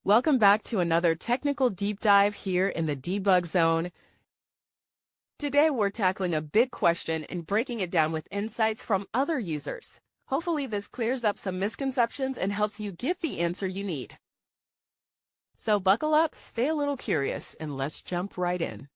Welcome back to another technical deep dive here in the Debug Zone. Today we're tackling a big question and breaking it down with insights from other users. Hopefully this clears up some misconceptions and helps you get the answer you need. So buckle up, stay a little curious, and let's jump right in.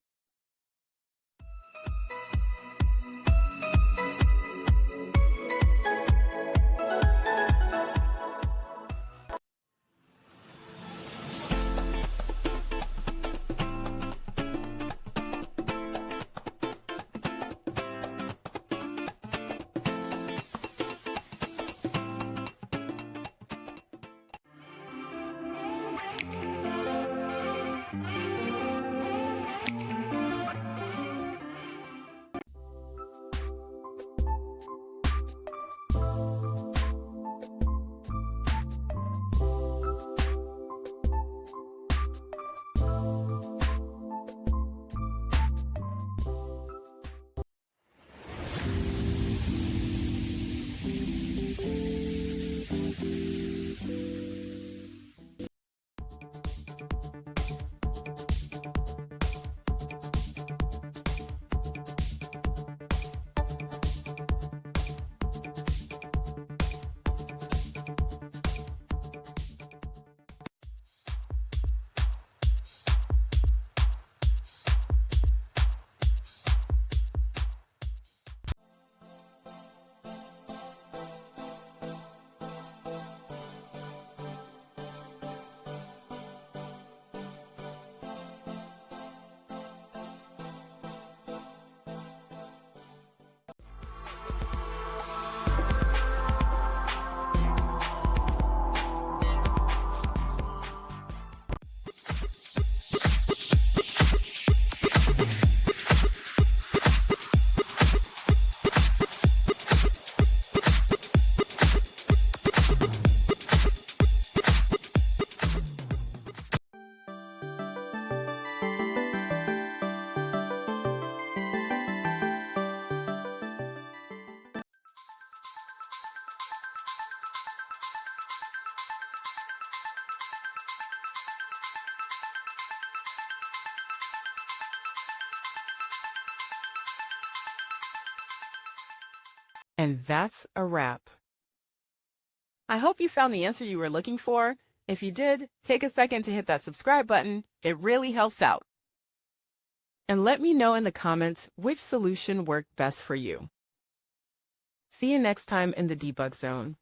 And that's a wrap. I hope you found the answer you were looking for. If you did, take a second to hit that subscribe button. It really helps out. And let me know in the comments which solution worked best for you. See you next time in the Debug Zone.